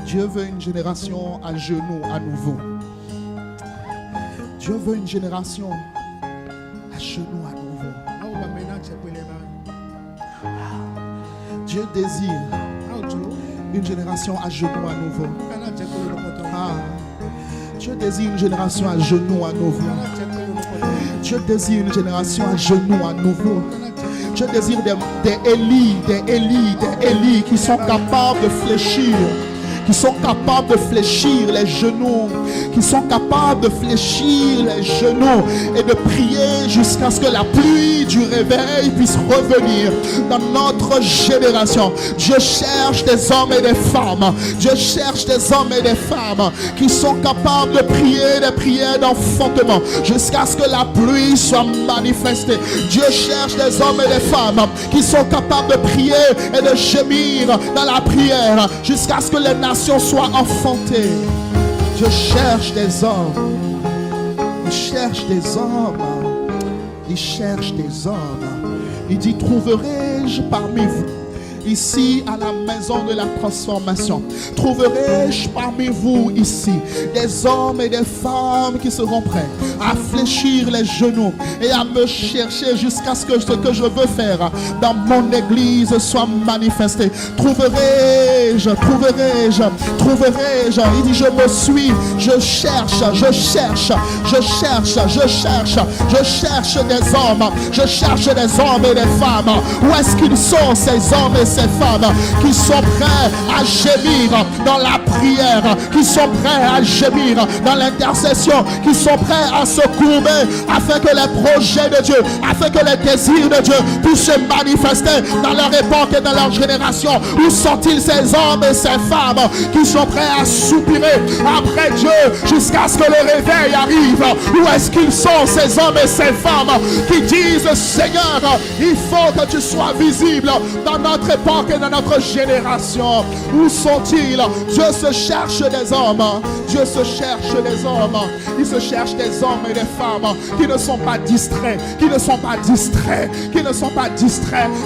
Dieu veut une génération à genoux à nouveau. Dieu veut une génération à genoux à nouveau. Dieu désire une génération à genoux à nouveau. Dieu désire une génération à genoux à nouveau. Dieu désire une génération à genoux à nouveau. Dieu désire des Élie qui sont capables de fléchir. Qui sont capables de fléchir les genoux, qui sont capables de fléchir les genoux et de prier jusqu'à ce que la pluie du réveil puisse revenir dans notre génération. Dieu cherche des hommes et des femmes. Dieu cherche des hommes et des femmes qui sont capables de prier des prières d'enfantement jusqu'à ce que la pluie soit manifestée. Dieu cherche des hommes et des femmes qui sont capables de prier et de gémir dans la prière jusqu'à ce que les nations soient enfantées. Dieu cherche des hommes. Il cherche des hommes. Il cherche des hommes. Il dit, trouverai-je parmi vous, ici à la maison de la transformation, trouverai-je parmi vous ici des hommes et des femmes qui seront prêts à fléchir les genoux et à me chercher jusqu'à ce que je veux faire dans mon église soit manifesté. Trouverai-je. Il dit, je me suis, je cherche des hommes, je cherche des hommes et des femmes. Où est-ce qu'ils sont, ces hommes et ces femmes qui sont prêts à gémir dans la prière, qui sont prêts à gémir dans l'intercession, qui sont prêts à se courber afin que les projets de Dieu, afin que les désirs de Dieu puissent se manifester dans leur époque et dans leur génération. Où sont-ils, ces hommes et ces femmes qui sont prêts à soupirer après Dieu jusqu'à ce que le réveil arrive? Où est-ce qu'ils sont, ces hommes et ces femmes qui disent, Seigneur, il faut que tu sois visible dans notre époque et dans notre génération? Où sont-ils? Dieu se cherche des hommes. Dieu se cherche des hommes. Il se cherche des hommes et des femmes qui ne sont pas distraits,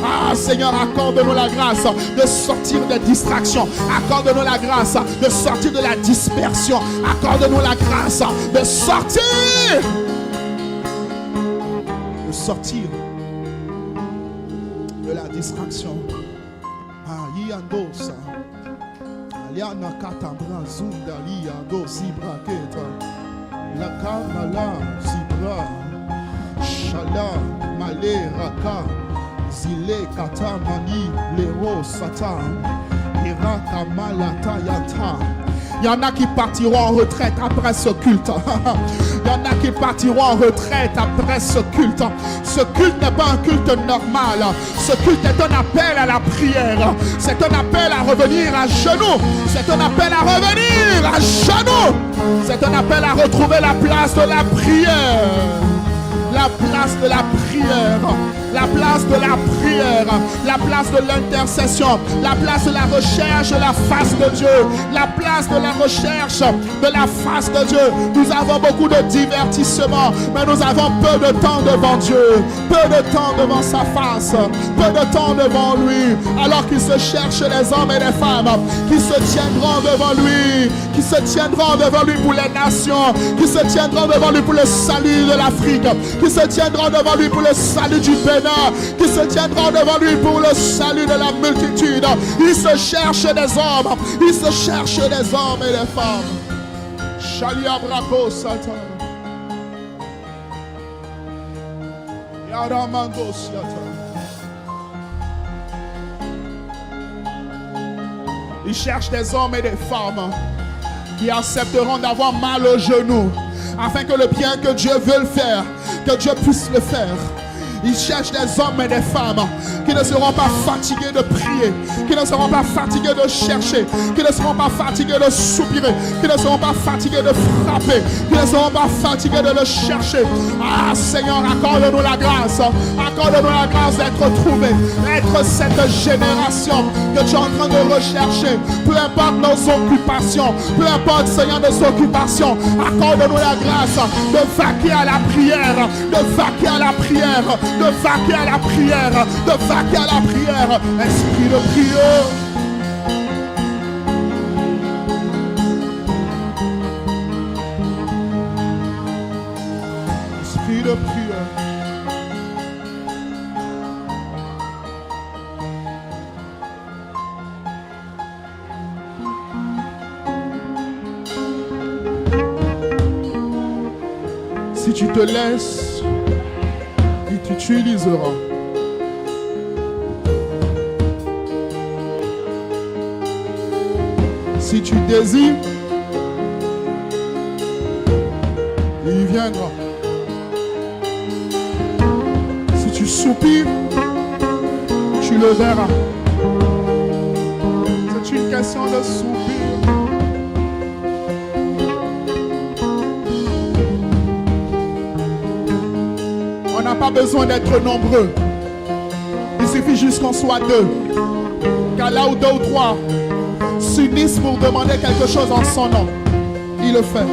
Ah, Seigneur, accorde-nous la grâce de sortir des distractions. Accorde-nous la grâce de sortir de la dispersion. Accorde-nous la grâce de sortir de la distraction. Yandosa Aliana Katambra Zunda Liando Zibra Keta La Kamala Zibra Shala Male Raka Zile Katamani Lero Satan Iraka Malata Yata. Il y en a qui partiront en retraite après ce culte. Il y en a qui partiront en retraite après ce culte. Ce culte n'est pas un culte normal. Ce culte est un appel à la prière. C'est un appel à revenir à genoux. C'est un appel à revenir à genoux. C'est un appel à retrouver la place de la prière. La place de la prière. La place de la prière, la place de l'intercession, la place de la recherche de la face de Dieu, la place de la recherche de la face de Dieu. Nous avons beaucoup de divertissement, mais nous avons peu de temps devant Dieu, peu de temps devant sa face, peu de temps devant lui, alors qu'il se cherche les hommes et les femmes qui se tiendront devant lui, qui se tiendront devant lui pour les nations, qui se tiendront devant lui pour le salut de l'Afrique, qui se tiendront devant lui pour le salut du Bénin, qui se tiendront devant lui pour le salut de la multitude. Il se cherche des hommes, il se cherche des hommes et des femmes. Shalia Brako Satan. Yaramando Satan. Il cherche des hommes et des femmes qui accepteront d'avoir mal aux genoux afin que le bien que Dieu veut le faire, que Dieu puisse le faire. Il cherche des hommes et des femmes qui ne seront pas fatigués de prier, qui ne seront pas fatigués de chercher, qui ne seront pas fatigués de soupirer, qui ne seront pas fatigués de frapper, qui ne seront pas fatigués de le chercher. Ah Seigneur, accorde-nous la grâce d'être trouvés, d'être cette génération que tu es en train de rechercher. Peu importe nos occupations, peu importe Seigneur nos occupations, accorde-nous la grâce de vaquer à la prière, de vaquer à la prière, de vaquer à la prière, de vaquer à la prière. Esprit de prière. de prière. Si tu te laisses, il t'utilisera. Si tu désires, il viendra. Si tu soupires, tu le verras. C'est une question de soupir. On n'a pas besoin d'être nombreux. Il suffit juste qu'on soit deux. Car là où deux ou trois s'unissent pour demander quelque chose en son nom, il le fait.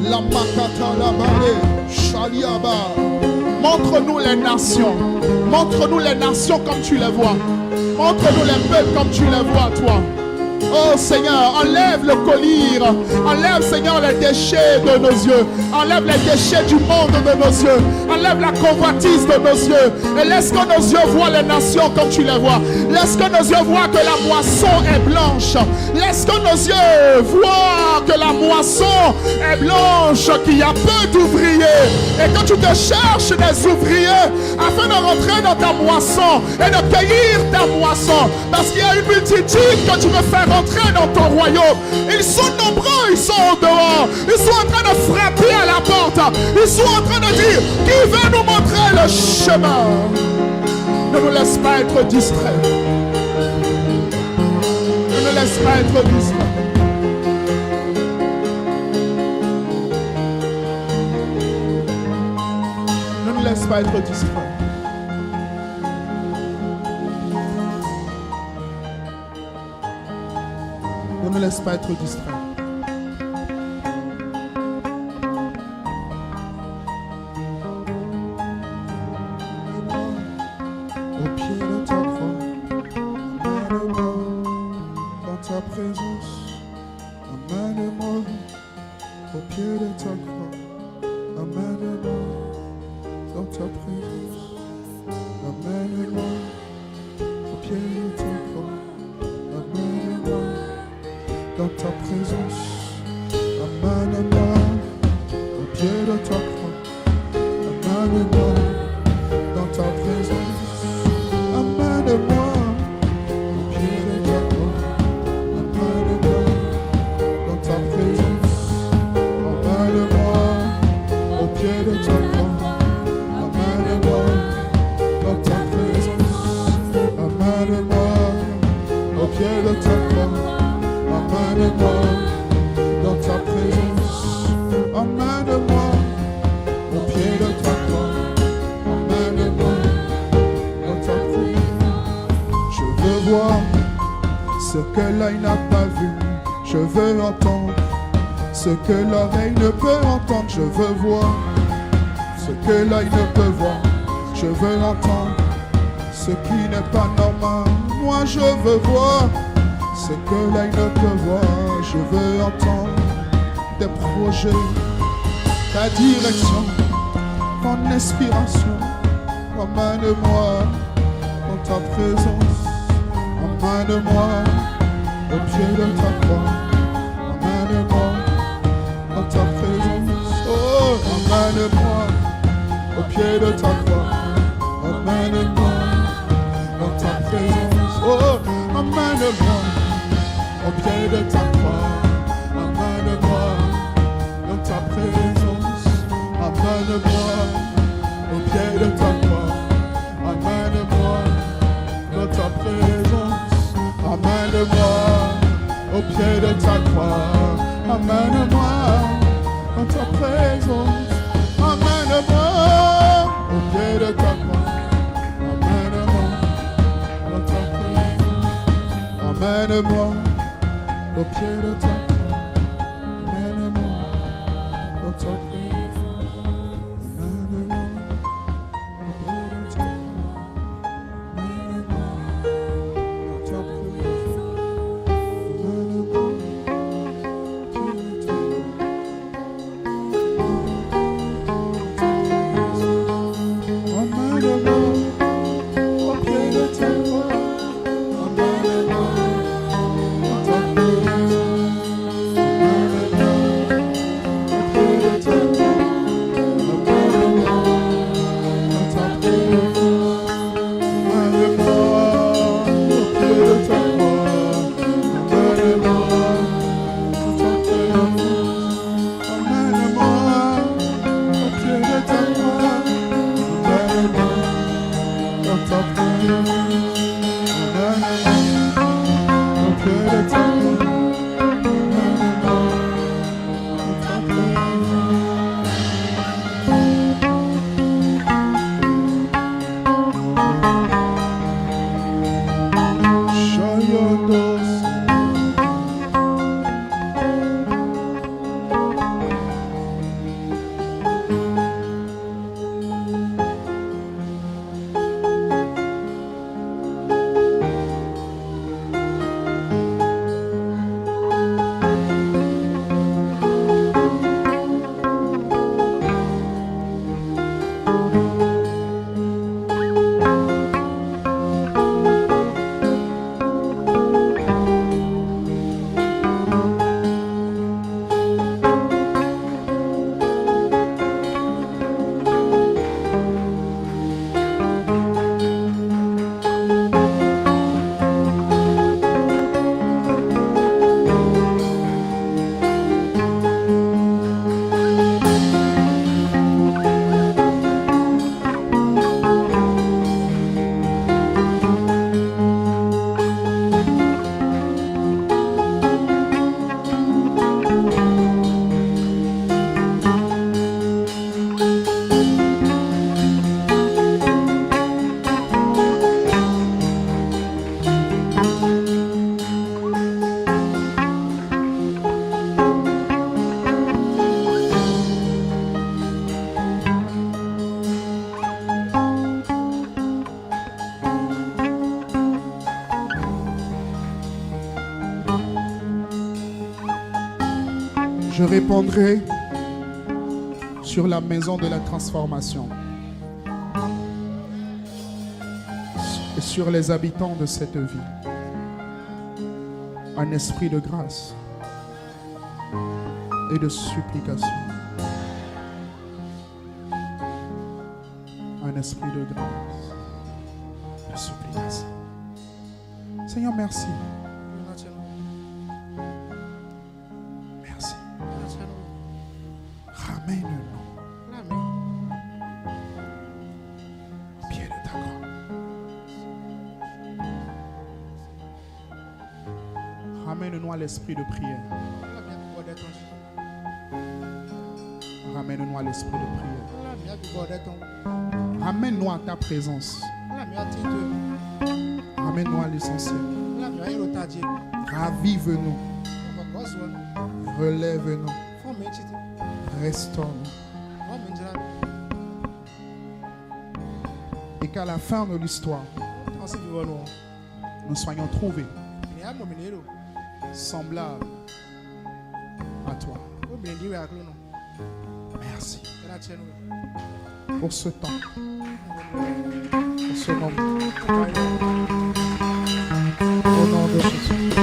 La makata la balé, Shaliaba. Montre-nous les nations. Montre-nous les nations comme tu les vois. Montre-nous les peuples comme tu les vois, toi. Oh Seigneur, enlève le collier. Enlève, Seigneur, les déchets de nos yeux. Enlève les déchets du monde de nos yeux. Enlève la convoitise de nos yeux. Et laisse que nos yeux voient les nations comme tu les vois. Laisse que nos yeux voient que la moisson est blanche. Laisse que nos yeux voient que la moisson est blanche, qu'il y a peu d'ouvriers. Et que tu te cherches des ouvriers afin de rentrer dans ta moisson et de cueillir ta moisson. Parce qu'il y a une multitude que tu veux faire rentrer dans ton royaume. Ils sont nombreux, ils sont au dehors. Ils sont en train de frapper à la porte. Ils sont en train de dire, qui va nous montrer le chemin? Ne nous laisse pas être distraits. Ne nous laisse pas être distraits. Ne nous laisse pas être distraits. Ne me laisse pas être distrait. Au pied de ta croix, amène-moi dans ta présence. Amène-moi au pied de ta croix. Amène-moi dans ta présence. Amène-moi au pied de ta croix. Amène-moi dans ta présence, amène-moi au pied de ta croix, amène-moi dans ta présence, amène-moi au pied de ta croix, amène-moi dans ta présence, amène-moi au pied de ta croix, amène-moi dans ta présence, amène-moi au pied de ta croix. Amène-moi dans ta présence, amène-moi au pied de ta croix, amène-moi dans ta présence. Je veux voir ce que l'œil n'a pas vu, je veux entendre ce que l'oreille ne peut entendre, je veux voir ce que l'œil ne peut voir, je veux entendre ce qui n'est pas normal, moi je veux voir ce que l'œil ne peut voir, je veux entendre tes projets, ta direction, ton inspiration. Emmène-moi dans ta présence, emmène-moi au pied de ta croix, emmène-moi dans ta présence, oh, emmène-moi au pied de ta croix, emmène-moi dans ta présence, oh, emmène-moi au pied de ta croix, amène-moi dans ta présence, amène-moi au pied de ta croix, amène-moi dans ta présence, amène-moi au pied de ta croix, amène-moi dans ta présence, amène-moi au pied de ta croix, amène-moi dans ta présence, amène-moi au pied de ta croix, amène-moi dans ta présence, amène-moi au pied de ta croix, amène-moi dans ta présence, amène-moi au pied de ta croix. Je répondrai sur la maison de la transformation et sur les habitants de cette vie. Un esprit de grâce et de supplication. Un esprit de grâce et de supplication. Seigneur, merci. Merci. Ramène-nous au pied de ta croix. Ramène-nous à l'esprit de prière. Ramène-nous à l'esprit de prière. Ramène-nous à ta présence. Ramène-nous à l'essentiel. Ravive-nous. Relève-nous. Restaure-nous. Et qu'à la fin de l'histoire, nous soyons trouvés semblables à toi. Merci pour ce temps, pour ce moment. Au nom de Jésus.